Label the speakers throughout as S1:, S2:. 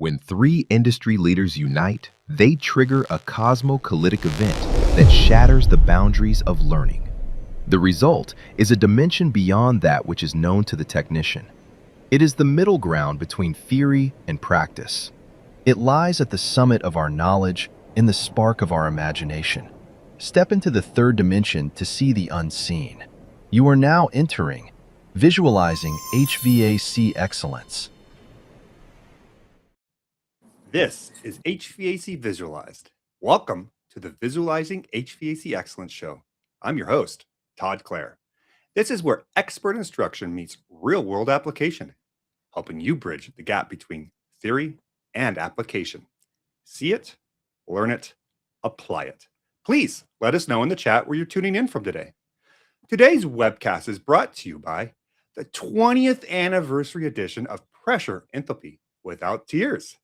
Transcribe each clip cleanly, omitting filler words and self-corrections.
S1: When three industry leaders unite, they trigger a cosmocollitic event that shatters the boundaries of learning. The result is a dimension beyond that which is known to the technician. It is the middle ground between theory and practice. It lies at the summit of our knowledge, in the spark of our imagination. Step into the third dimension to see the unseen. You are now entering, visualizing HVAC Excellence.
S2: This is HVAC Visualized. Welcome to the Visualizing HVAC Excellence show. I'm your host, Todd Kler. This is where expert instruction meets real-world application, helping you bridge the gap between theory and application. See it, learn it, apply it. Please let us know in the chat where you're tuning in from today. Today's webcast is brought to you by the 20th anniversary edition of Pressure-Enthalpy Without Tears,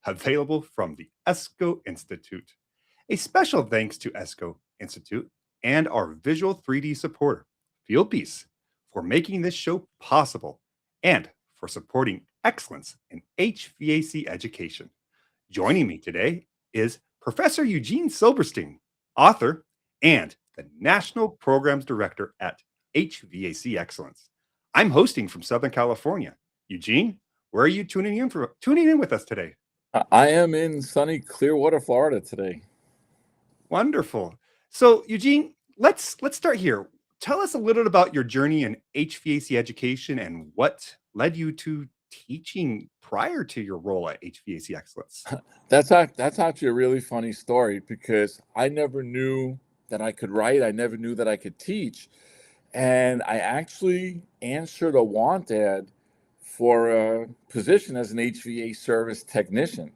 S2: available from the ESCO Institute. A special thanks to ESCO Institute and our visual 3D supporter, Fieldpiece, for making this show possible and for supporting excellence in HVAC education. Joining me today is Professor Eugene Silberstein, author and the National Programs Director at HVAC Excellence. I'm hosting from Southern California. Eugene, where are you tuning in with us today?
S3: I am in sunny Clearwater, Florida today.
S2: Wonderful. So, Eugene, let's start here. Tell us a little about your journey in HVAC education and what led you to teaching prior to your role at HVAC Excellence.
S3: That's actually a really funny story because I never knew that I could write. I never knew that I could teach. And I actually answered a want ad for a position as an HVAC service technician.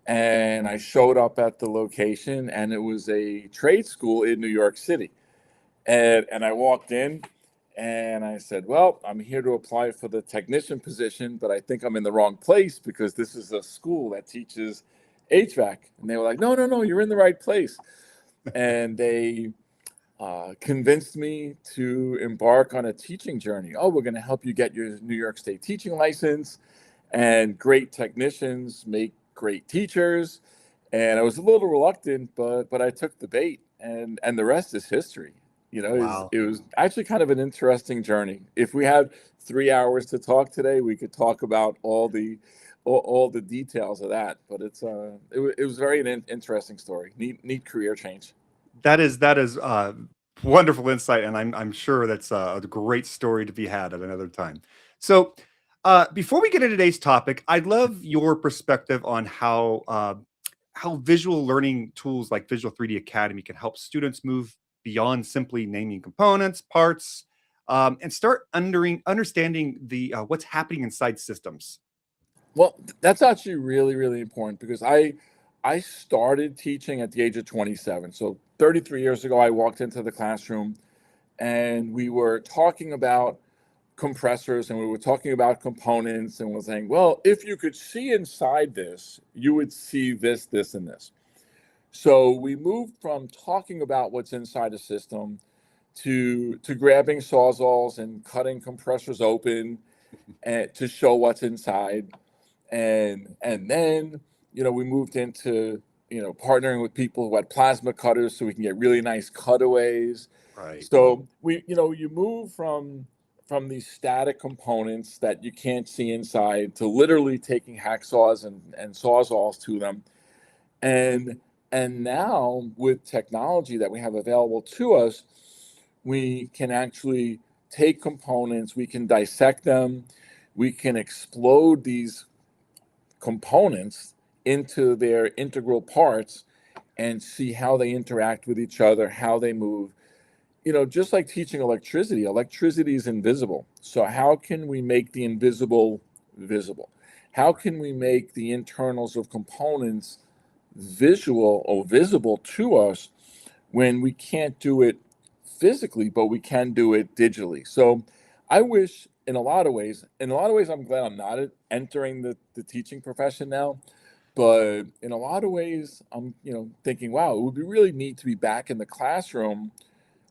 S3: And I showed up at the location, and it was a trade school in New York City. And I walked in, and I said, well, I'm here to apply for the technician position, but I think I'm in the wrong place because this is a school that teaches HVAC. And they were like, no, you're in the right place. And they convinced me to embark on a teaching journey. Oh, we're going to help you get your New York State teaching license, and great technicians make great teachers. And I was a little reluctant, but I took the bait, and the rest is history. You know,
S2: Wow.
S3: it was actually kind of an interesting journey. If we had 3 hours to talk today, we could talk about all the details of that. But it was very an interesting story. Neat career change.
S2: That is wonderful insight, and I'm sure that's a great story to be had at another time. So, before we get into today's topic, I'd love your perspective on how visual learning tools like Visual 3D Academy can help students move beyond simply naming components, parts, and start understanding the what's happening inside systems.
S3: Well, that's actually really, really important because I started teaching at the age of 27. So 33 years ago, I walked into the classroom and we were talking about compressors and we were talking about components and we're saying, well, if you could see inside this, you would see this, this, and this. So we moved from talking about what's inside a system to grabbing sawzalls and cutting compressors open and to show what's inside. And then, we moved into, partnering with people who had plasma cutters so we can get really nice cutaways.
S2: Right.
S3: So you move from these static components that you can't see inside to literally taking hacksaws and sawzalls to them. And now with technology that we have available to us, we can actually take components, we can dissect them, we can explode these components into their integral parts and see how they interact with each other, how they move. Just like teaching electricity is invisible. So how can we make the invisible visible? How can we make the internals of components visual or visible to us when we can't do it physically, but we can do it digitally? So I wish in a lot of ways, I'm glad I'm not entering the teaching profession now. But in a lot of ways, I'm thinking, wow, it would be really neat to be back in the classroom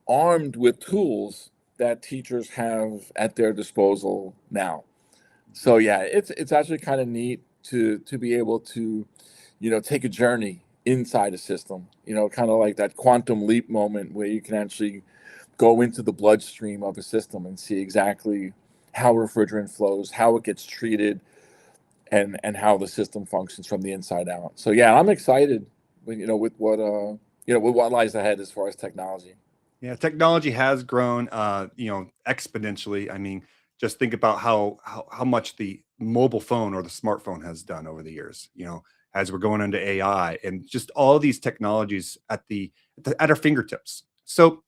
S3: armed with tools that teachers have at their disposal now. So yeah, it's actually kind of neat. to be able to, take a journey inside a system, kind of like that quantum leap moment where you can actually go into the bloodstream of a system and see exactly how refrigerant flows, how it gets treated, and how the system functions from the inside out. So yeah, I'm excited, with with what lies ahead as far as technology.
S2: Yeah, technology has grown, exponentially. I mean, just think about how much the mobile phone or the smartphone has done over the years. As we're going into AI and just all these technologies at our fingertips. So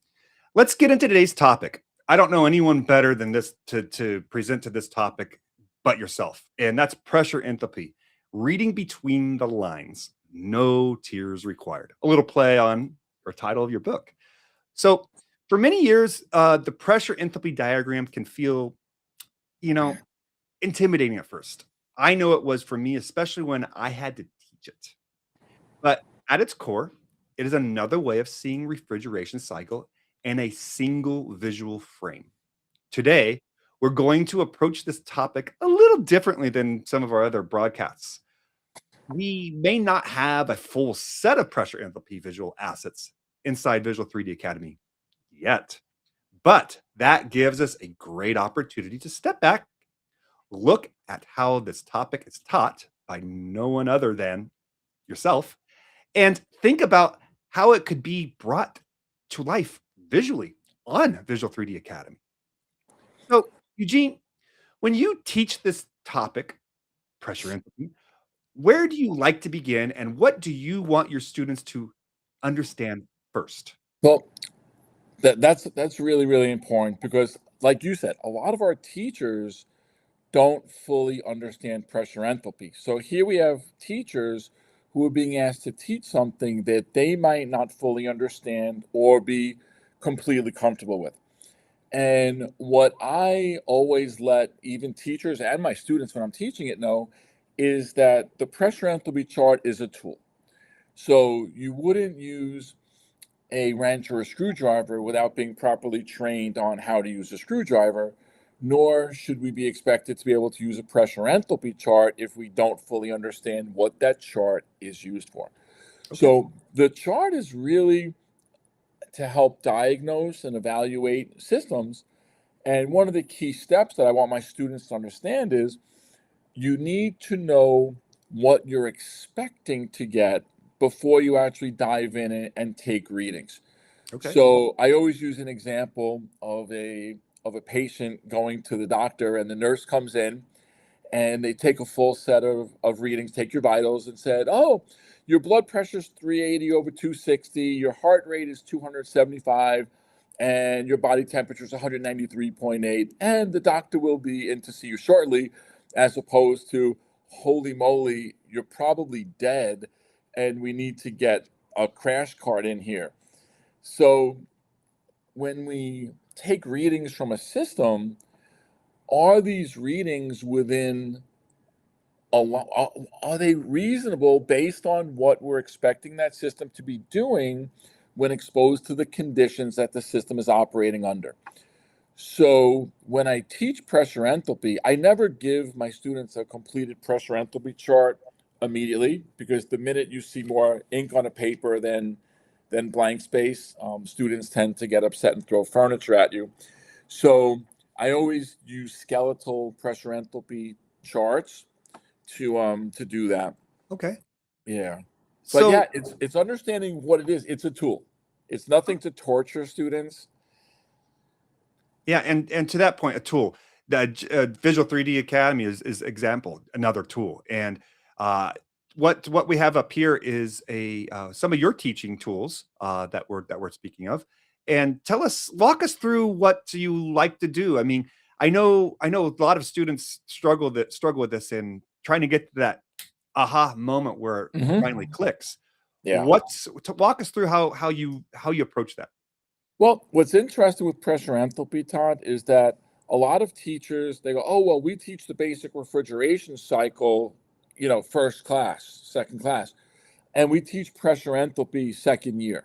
S2: let's get into today's topic. I don't know anyone better than this to present to this topic but yourself, and that's pressure enthalpy, reading between the lines. No tears required. A little play on or title of your book. So for many years, the pressure enthalpy diagram can feel, intimidating at first. I know it was for me, especially when I had to teach it. But at its core, it is another way of seeing refrigeration cycle in a single visual frame. Today, we're going to approach this topic a little differently than some of our other broadcasts. We may not have a full set of pressure enthalpy visual assets inside Visual 3D Academy yet, but that gives us a great opportunity to step back, look at how this topic is taught by no one other than yourself, and think about how it could be brought to life visually on Visual 3D Academy. So, Eugene, when you teach this topic, pressure enthalpy, where do you like to begin and what do you want your students to understand first?
S3: Well, that's really, really important because, like you said, a lot of our teachers don't fully understand pressure enthalpy. So here we have teachers who are being asked to teach something that they might not fully understand or be completely comfortable with. And what I always let even teachers and my students when I'm teaching it know is that the pressure enthalpy chart is a tool. So you wouldn't use a wrench or a screwdriver without being properly trained on how to use a screwdriver, nor should we be expected to be able to use a pressure enthalpy chart if we don't fully understand what that chart is used for.
S2: Okay.
S3: So the chart is really to help diagnose and evaluate systems. And one of the key steps that I want my students to understand is you need to know what you're expecting to get before you actually dive in and take readings.
S2: Okay.
S3: So I always use an example of a patient going to the doctor, and the nurse comes in and they take a full set of readings, take your vitals, and said, oh, your blood pressure is 380 over 260, your heart rate is 275, and your body temperature is 193.8, and the doctor will be in to see you shortly, as opposed to, holy moly, you're probably dead, and we need to get a crash cart in here. So when we take readings from a system, are these readings within are they reasonable based on what we're expecting that system to be doing when exposed to the conditions that the system is operating under? So when I teach pressure enthalpy, I never give my students a completed pressure enthalpy chart immediately, because the minute you see more ink on a paper than blank space, students tend to get upset and throw furniture at you. So I always use skeletal pressure enthalpy charts to do that.
S2: Okay.
S3: Yeah. But
S2: So,
S3: yeah, it's understanding what it is. It's a tool. It's nothing to torture students.
S2: yeah, and to that point, a tool. The Visual 3D Academy is example, another tool. And what we have up here is some of your teaching tools that we're speaking of. And walk us through what you like to do. I mean, I know a lot of students struggle with this and trying to get to that aha moment where it finally clicks.
S3: Yeah.
S2: Walk us through how you approach that.
S3: Well, what's interesting with pressure enthalpy, Todd, is that a lot of teachers, they go, oh, well, we teach the basic refrigeration cycle, first class, second class, and we teach pressure enthalpy second year.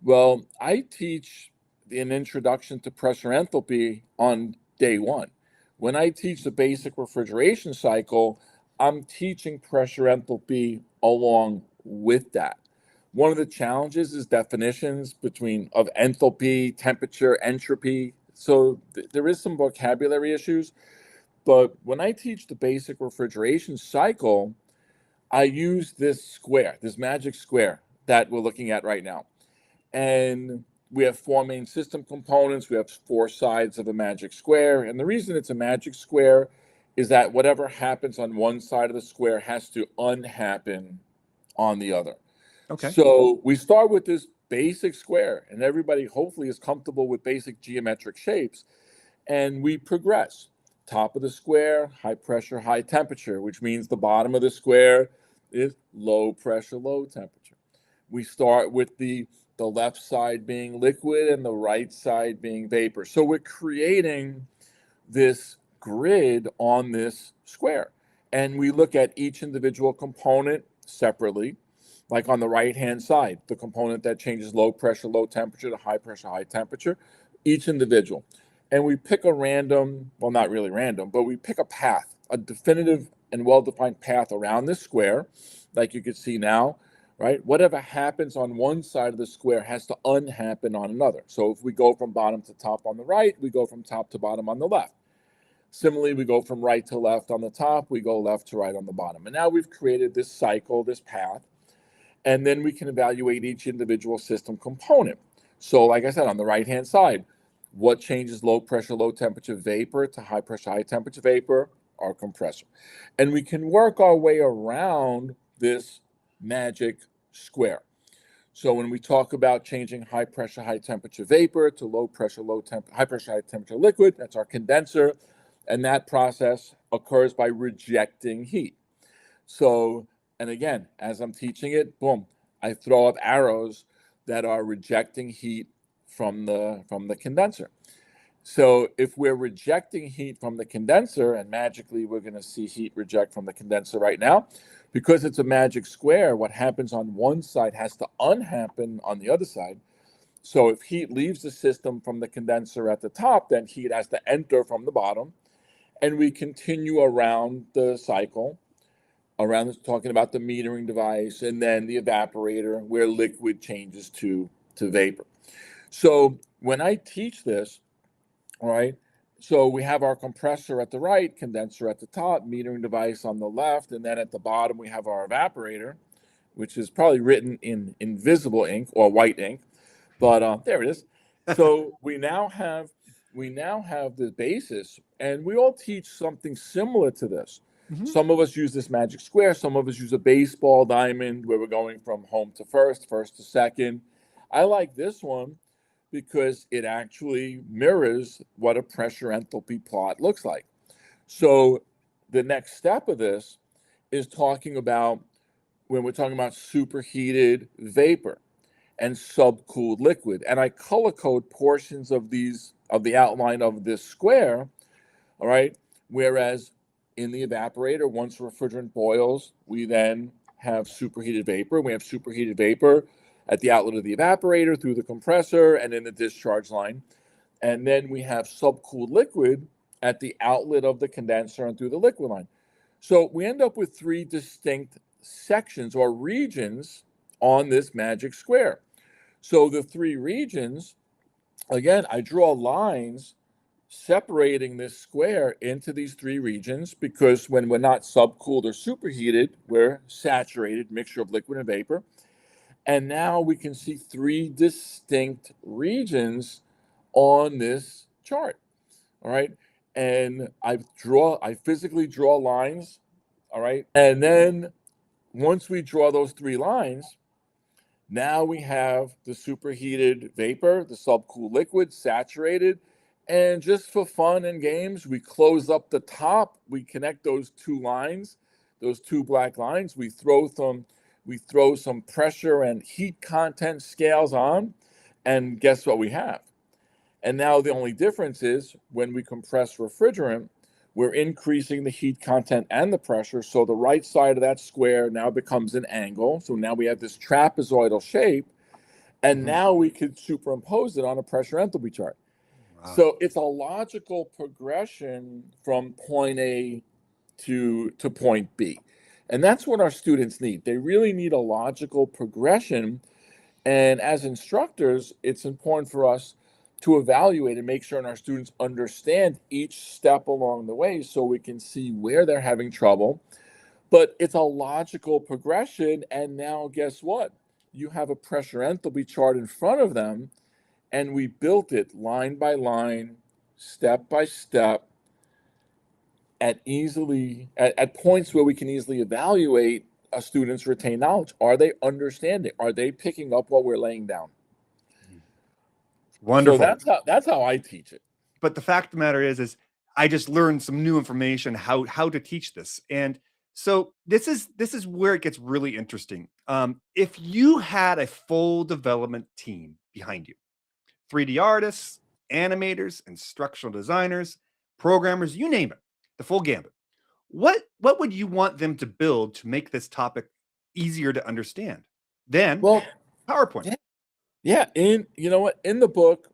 S3: Well, I teach an introduction to pressure enthalpy on day one. When I teach the basic refrigeration cycle, I'm teaching pressure enthalpy along with that. One of the challenges is definitions of enthalpy, temperature, entropy. So there is some vocabulary issues. But when I teach the basic refrigeration cycle, I use this square, this magic square that we're looking at right now. And we have 4 main system components. We have 4 sides of a magic square. And the reason it's a magic square is that whatever happens on one side of the square has to unhappen on the other.
S2: Okay.
S3: So we start with this basic square, and everybody hopefully is comfortable with basic geometric shapes. And we progress. Top of the square, high pressure, high temperature, which means the bottom of the square is low pressure, low temperature. We start with the left side being liquid and the right side being vapor. So we're creating this grid on this square. And we look at each individual component separately, like on the right-hand side, the component that changes low pressure, low temperature to high pressure, high temperature, each individual. And we pick a random, well, not really random, but we pick a path, a definitive and well-defined path around this square, like you can see now, right? Whatever happens on one side of the square has to unhappen on another. So if we go from bottom to top on the right, we go from top to bottom on the left. Similarly, we go from right to left on the top, we go left to right on the bottom. And now we've created this cycle, this path, and then we can evaluate each individual system component. So like I said, on the right-hand side, what changes low pressure, low temperature vapor to high pressure, high temperature vapor? Our compressor. And we can work our way around this magic square. So when we talk about changing high pressure, high temperature vapor to low pressure, high pressure, high temperature liquid, that's our condenser. And that process occurs by rejecting heat. So, and again, as I'm teaching it, boom, I throw up arrows that are rejecting heat from the condenser. So if we're rejecting heat from the condenser, and magically we're going to see heat reject from the condenser right now, because it's a magic square, what happens on one side has to unhappen on the other side. So if heat leaves the system from the condenser at the top, then heat has to enter from the bottom. And we continue around the cycle, talking about the metering device, and then the evaporator, where liquid changes to vapor. So when I teach this, all right, so we have our compressor at the right, condenser at the top, metering device on the left, and then at the bottom we have our evaporator, which is probably written in invisible ink or white ink, but there it is. So we now have the basis, and we all teach something similar to this. Mm-hmm. Some of us use this magic square, some of us use a baseball diamond where we're going from home to first to second. I like this one because it actually mirrors what a pressure enthalpy plot looks like. So the next step of this is talking about when we're talking about superheated vapor and subcooled liquid. And I color code portions of the outline of this square, all right? Whereas in the evaporator, once refrigerant boils, we then have superheated vapor. We have superheated vapor at the outlet of the evaporator through the compressor and in the discharge line. And then we have subcooled liquid at the outlet of the condenser and through the liquid line. So we end up with 3 distinct sections or regions on this magic square. So the 3 regions, again, I draw lines separating this square into these 3 regions because when we're not subcooled or superheated, we're saturated, mixture of liquid and vapor. And now we can see 3 distinct regions on this chart, all right? And I physically draw lines, all right? And then once we draw those 3 lines, now we have the superheated vapor, the subcooled liquid, saturated, and just for fun and games, we close up the top, we connect those 2 lines, those 2 black lines, we throw some pressure and heat content scales on, and guess what we have? And now the only difference is when we compress refrigerant, we're increasing the heat content and the pressure. So the right side of that square now becomes an angle. So now we have this trapezoidal shape, and now we could superimpose it on a pressure enthalpy chart. Wow. So it's a logical progression from point A to point B. And that's what our students need. They really need a logical progression. And as instructors, it's important for us to evaluate and make sure our students understand each step along the way so we can see where they're having trouble. But it's a logical progression. And now, guess what? You have a pressure enthalpy chart in front of them, and we built it line by line, step by step, at points where we can easily evaluate a student's retained knowledge. Are they understanding? Are they picking up what we're laying down?
S2: Wonderful.
S3: So that's how I teach it.
S2: But the fact of the matter is I just learned some new information how to teach this. And so this is where it gets really interesting. If you had a full development team behind you, 3D artists, animators, instructional designers, programmers, you name it, the full gambit, what would you want them to build to make this topic easier to understand? Then, well, PowerPoint.
S3: Yeah. In the book,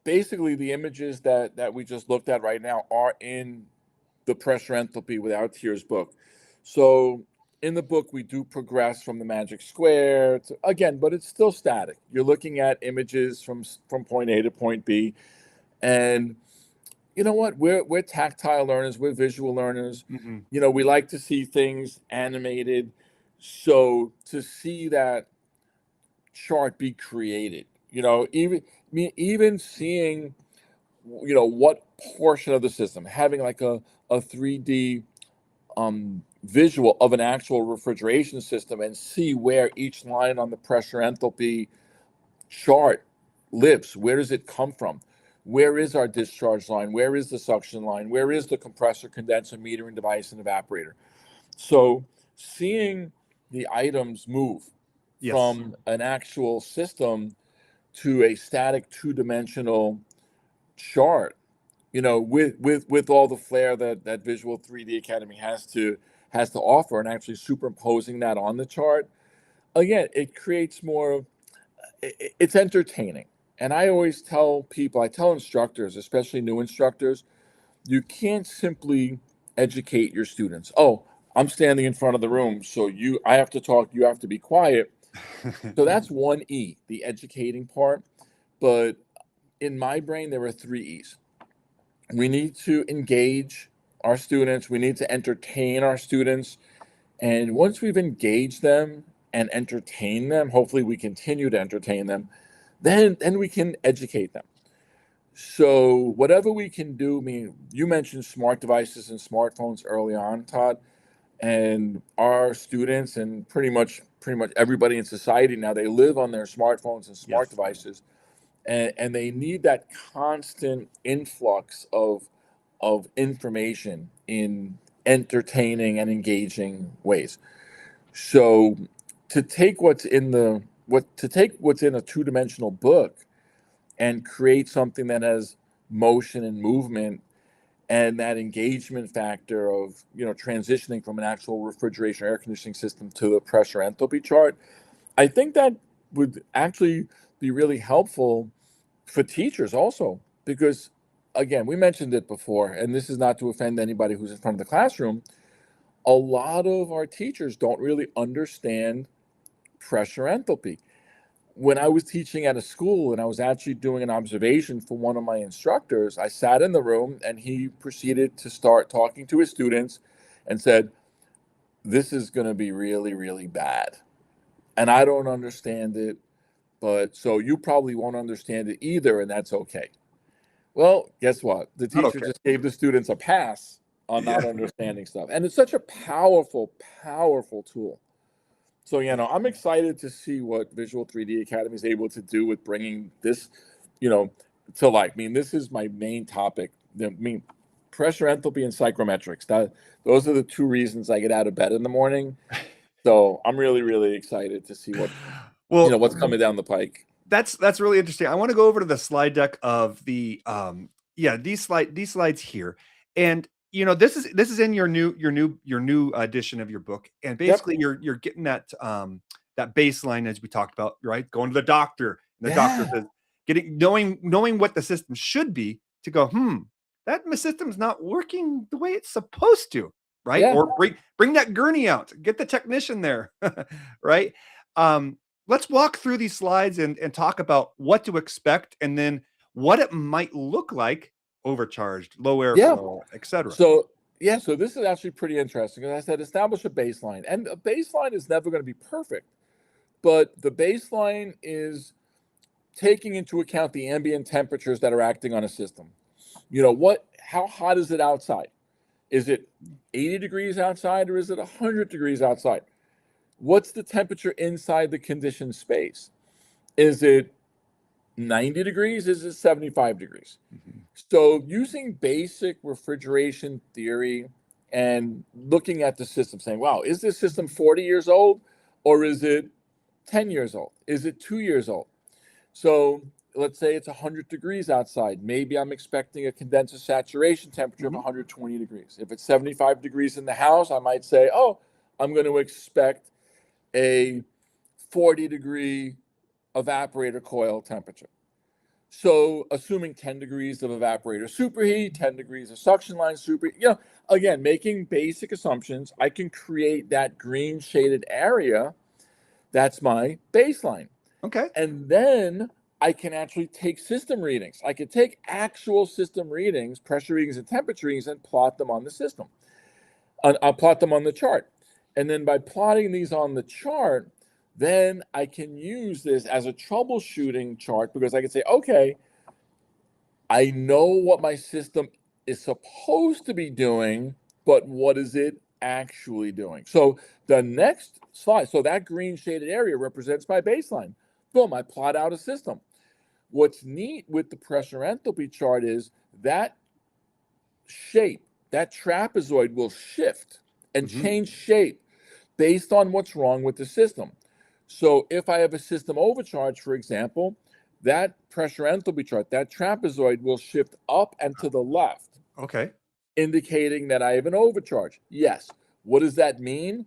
S3: basically the images that we just looked at right now are in the Pressure-Enthalpy Without Tears book. So in the book, we do progress from the magic square to, again, but it's still static. You're looking at images from point A to point B. And you know what? We're tactile learners. We're visual learners. Mm-hmm. We like to see things animated. So to see that chart be created, even seeing, what portion of the system, having like a 3D visual of an actual refrigeration system and see where each line on the pressure enthalpy chart lives. Where does it come from? Where is our discharge line? Where is the suction line? Where is the compressor, condenser, metering device, and evaporator? So seeing the items move from an actual system to a static two-dimensional chart, with all the flair that Visual 3D Academy has to offer, and actually superimposing that on the chart, again, it creates more. It's entertaining. And I always tell people, I tell instructors, especially new instructors, you can't simply educate your students. Oh, I'm standing in front of the room, so I have to talk, you have to be quiet. So that's 1E, the educating part. But in my brain, there are 3 E's. We need to engage our students. We need to entertain our students. And once we've engaged them and entertained them, hopefully we continue to entertain them, then we can educate them. So whatever we can do, you mentioned smart devices and smartphones early on, Todd, and our students and pretty much everybody in society now, they live on their smartphones and smart devices, and they need that constant influx of information in entertaining and engaging ways. So to take what's in a two-dimensional book and create something that has motion and movement and that engagement factor of transitioning from an actual refrigeration or air conditioning system to the pressure enthalpy chart, I think that would actually be really helpful for teachers also, because again, we mentioned it before, and this is not to offend anybody who's in front of the classroom, a lot of our teachers don't really understand pressure enthalpy. When I was teaching at a school and I was actually doing an observation for one of my instructors, I sat in the room and he proceeded to start talking to his students and said, "This is going to be really, really bad. And I don't understand it, but so you probably won't understand it either, and that's okay." Well, guess what? The teacher just gave the students a pass on not understanding stuff. And it's such a powerful, powerful tool. So, I'm excited to see what Visual 3D Academy is able to do with bringing this, to life. This is my main topic. Pressure enthalpy and psychrometrics. Those are the 2 reasons I get out of bed in the morning. So I'm really, really excited to see what's coming down the pike.
S2: That's really interesting. I want to go over to the slide deck of the these slides here, and this is in your new edition of your book, and basically you're getting that baseline as we talked about, right? Going to the doctor, and the doctor says, knowing what the system should be to go, that system's not working the way it's supposed to. right?
S3: Yeah.
S2: Or bring that gurney out, get the technician there, right? Let's walk through these slides and talk about what to expect and then what it might look like overcharged, low
S3: Yeah.
S2: airflow, etc.
S3: So so this is actually pretty interesting. As I said, establish a baseline. And a baseline is never going to be perfect, but the baseline is taking into account the ambient temperatures that are acting on a system. How hot is it outside? Is it 80 degrees outside or is it 100 degrees outside? What's the temperature inside the conditioned space? Is it 90 degrees? Is it 75 degrees? So using basic refrigeration theory and looking at the system saying, wow, is this system 40 years old or is it 10 years old? Is it 2 years old? So let's say it's 100 degrees outside. Maybe I'm expecting a condenser saturation temperature of 120 degrees. If it's 75 degrees in the house, I might say, oh, I'm going to expect a 40-degree evaporator coil temperature. So assuming 10 degrees of evaporator superheat, 10 degrees of suction line superheat, again, making basic assumptions, I can create that green shaded area. That's my baseline.
S2: Okay.
S3: And then I can actually take system readings. I could take actual system readings, pressure readings and temperature readings, and plot them on the system. I'll plot them on the chart. And then by plotting these on the chart, then I can use this as a troubleshooting chart because I can say, okay, I know what my system is supposed to be doing, but what is it actually doing? So the next slide, so that green shaded area represents my baseline. Boom, I plot out a system. What's neat with the pressure enthalpy chart is that shape, that trapezoid will shift and change shape based on what's wrong with the system. So if I have a system overcharge, for example, that pressure enthalpy chart, that trapezoid will shift up and to the left.
S2: Okay.
S3: Indicating that I have an overcharge. Yes. What does that mean?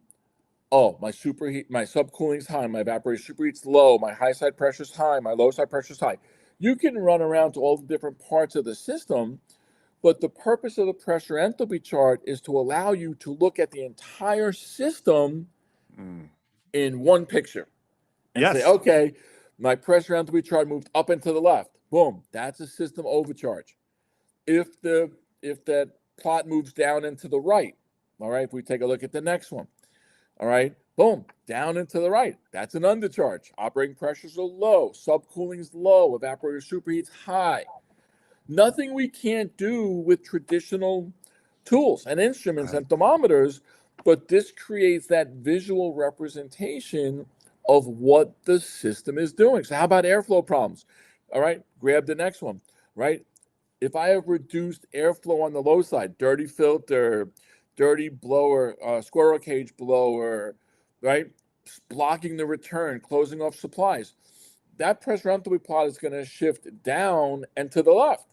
S3: Oh, my subcooling is high, my evaporation superheat's low, my high side pressure is high, my low side pressure is high. You can run around to all the different parts of the system, but the purpose of the pressure enthalpy chart is to allow you to look at the entire system in one picture and say, okay, my pressure enthalpy chart moved up and to the left. Boom, that's a system overcharge. If that plot moves down and to the right, all right, if we take a look at the next one, all right, boom, down and to the right, that's an undercharge. Operating pressures are low, subcooling is low, evaporator superheat's high. Nothing we can't do with traditional tools and instruments and thermometers, but this creates that visual representation of what the system is doing. So how about airflow problems? All right, grab the next one, right? If I have reduced airflow on the low side, dirty filter, dirty blower, squirrel cage blower, right? Blocking the return, closing off supplies. That pressure enthalpy plot is going to shift down and to the left.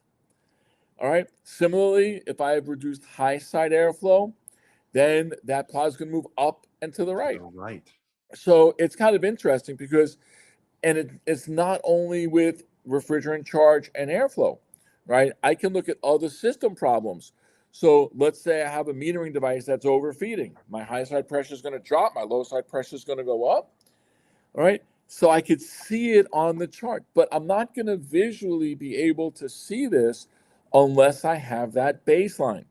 S3: All right. Similarly, if I have reduced high side airflow, then that plot is going to move up and to the right.
S2: Right.
S3: So it's kind of interesting because, and it's not only with refrigerant charge and airflow, right? I can look at other system problems. So let's say I have a metering device that's overfeeding. My high side pressure is going to drop. My low side pressure is going to go up. All right. So I could see it on the chart, but I'm not going to visually be able to see this unless I have that baseline.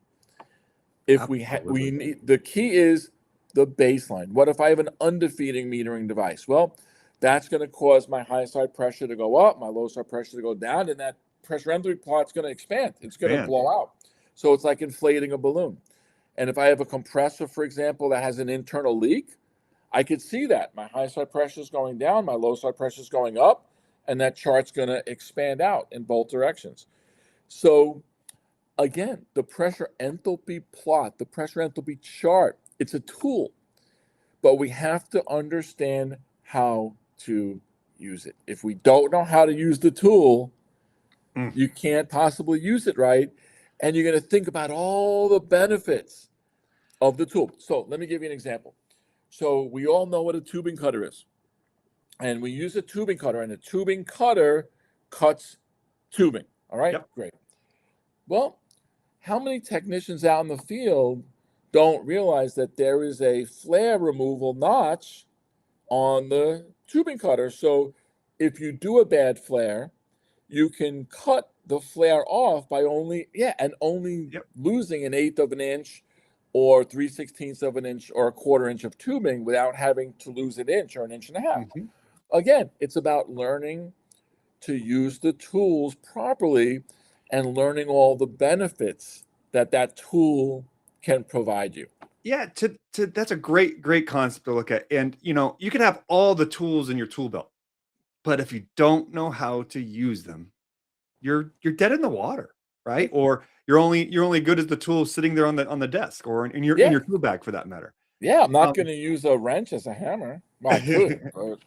S3: If we need, the key is the baseline. What if I have an underfeeding metering device? Well, that's going to cause my high side pressure to go up, my low side pressure to go down, and that pressure enthalpy plot's going to expand. It's going to blow out. So it's like inflating a balloon. And if I have a compressor, for example, that has an internal leak, I could see that. My high side pressure is going down, my low side pressure is going up, and that chart's going to expand out in both directions. So again, the pressure enthalpy plot, the pressure enthalpy chart, it's a tool, but we have to understand how to use it. If we don't know how to use the tool, you can't possibly use it right, and you're going to think about all the benefits of the tool. So let me give you an example. So we all know what a tubing cutter is, and we use a tubing cutter, and a tubing cutter cuts tubing. All right, great. Well, how many technicians out in the field don't realize that there is a flare removal notch on the tubing cutter. So if you do a bad flare, you can cut the flare off by only
S2: Yep.
S3: losing an eighth of an inch or 3/16 of an inch or a quarter inch of tubing without having to lose an inch or an inch and a half.
S2: Mhm.
S3: Again, it's about learning to use the tools properly and learning all the benefits that that tool can provide you.
S2: Yeah, to that's a great concept to look at. And you can have all the tools in your tool belt, but if you don't know how to use them, you're dead in the water, right? Or you're only good as the tool sitting there on the desk or in
S3: Yeah,
S2: your tool bag for that matter.
S3: yeah, I'm not
S2: Um,
S3: going to use a wrench as a hammer. Well, I could, but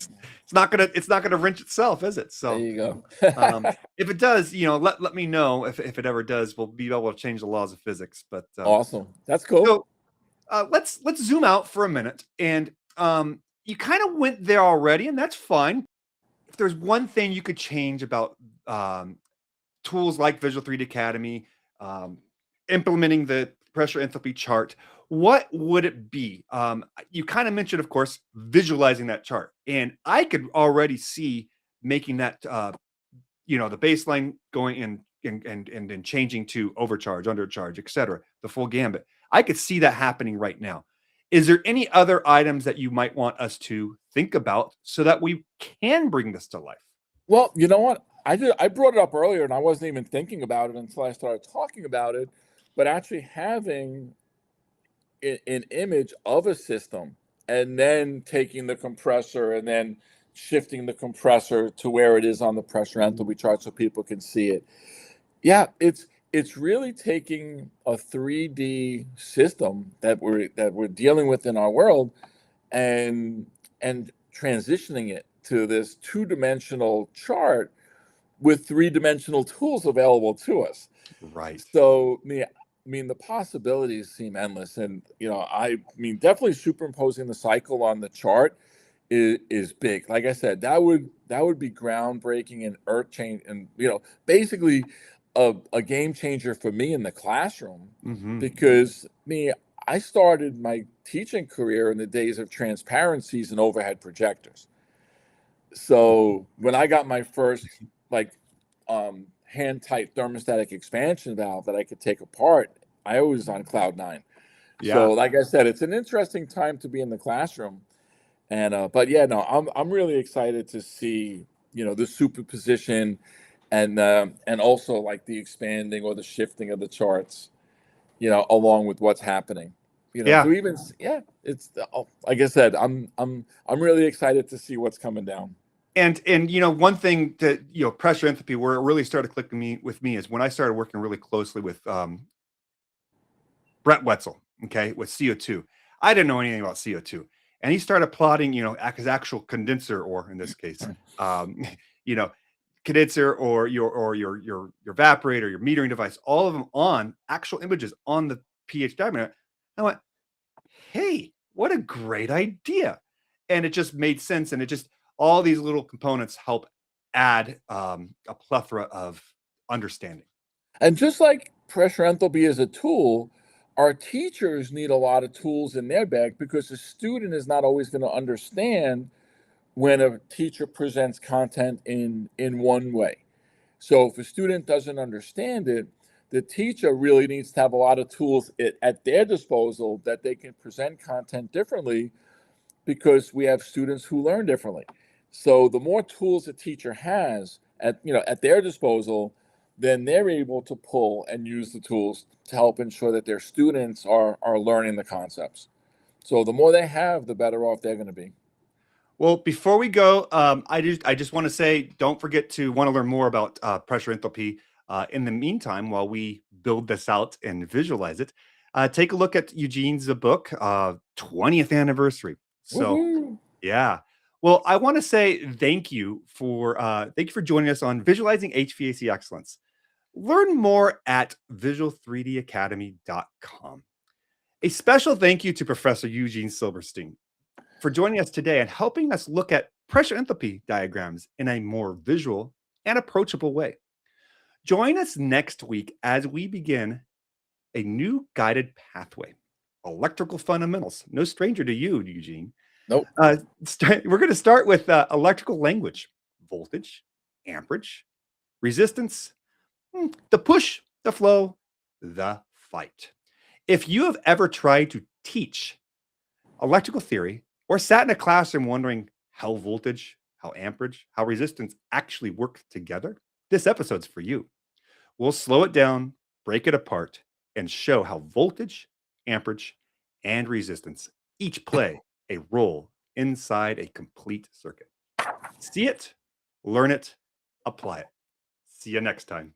S2: it's not gonna wrench itself, is it?
S3: there
S2: So
S3: you go.
S2: if it does, let me know if it ever does. We'll be able to change the laws of physics. But
S3: Awesome. That's cool.
S2: so let's zoom out for a minute. And you kind of went there already, and that's fine. If there's one thing you could change about um, tools like Visual 3D Academy, um, implementing the pressure enthalpy chart, what would it be? You kind of mentioned, of course, visualizing that chart, and I could already see making that the baseline going in and then changing to overcharge, undercharge, etc. The full gambit. I could see that happening right now. Is there any other items that you might want us to think about so that we can bring this to life?
S3: Well, you know what? I brought it up earlier and I wasn't even thinking about it until I started talking about it, but actually having an image of a system and then taking the compressor and then shifting the compressor to where it is on the pressure enthalpy chart so people can see it. Yeah, it's really taking a 3D system that we're dealing with in our world and transitioning it to this two-dimensional chart with three-dimensional tools available to us.
S2: Right.
S3: So, I mean, the possibilities seem endless, and I mean, definitely superimposing the cycle on the chart is big. Like I said, that would be groundbreaking and earth change, and basically a game changer for me in the classroom
S2: Hmm.
S3: because I started my teaching career in the days of transparencies and overhead projectors. So when I got my first like hand tight thermostatic expansion valve that I could take apart, I was on cloud nine.
S2: Yeah.
S3: So like I said, it's an interesting time to be in the classroom. And but yeah, no, I'm really excited to see the superposition and also like the expanding or the shifting of the charts, along with what's happening.
S2: Yeah.
S3: So even yeah, it's like I said, I'm really excited to see what's coming down.
S2: And one thing that pressure enthalpy, where it really started clicking with me is when I started working really closely with Brett Wetzel, okay, with CO2. I didn't know anything about CO2. And he started plotting, his actual condenser, or in this case, um, you know, condenser or your evaporator, your metering device, all of them on actual images on the pH diameter. I went, hey, what a great idea. And it just made sense. And it just, all these little components help add a plethora of understanding.
S3: And just like pressure enthalpy is a tool, our teachers need a lot of tools in their bag because the student is not always going to understand when a teacher presents content in one way. So if a student doesn't understand it, the teacher really needs to have a lot of tools at their disposal that they can present content differently because we have students who learn differently. So the more tools a teacher has at their disposal, then they're able to pull and use the tools to help ensure that their students are learning the concepts. So the more they have, the better off they're going to be.
S2: Well, before we go, I just want to say, don't forget to want to learn more about pressure enthalpy. In the meantime, while we build this out and visualize it, take a look at Eugene's book, 20th anniversary. So,
S3: Woohoo!
S2: yeah. Well, I want to say thank you for joining us on Visualizing HVAC Excellence. Learn more at visual3dacademy.com. A special thank you to Professor Eugene Silberstein for joining us today and helping us look at pressure enthalpy diagrams in a more visual and approachable way. Join us next week as we begin a new guided pathway. electrical fundamentals. No stranger to you, Eugene.
S3: Nope.
S2: We're going to start with electrical language, voltage, amperage, resistance, the push, the flow, the fight. If you have ever tried to teach electrical theory or sat in a classroom wondering how voltage, how amperage, how resistance actually work together, this episode's for you. We'll slow it down, break it apart, and show how voltage, amperage, and resistance each play a role inside a complete circuit. See it, learn it, apply it. See you next time.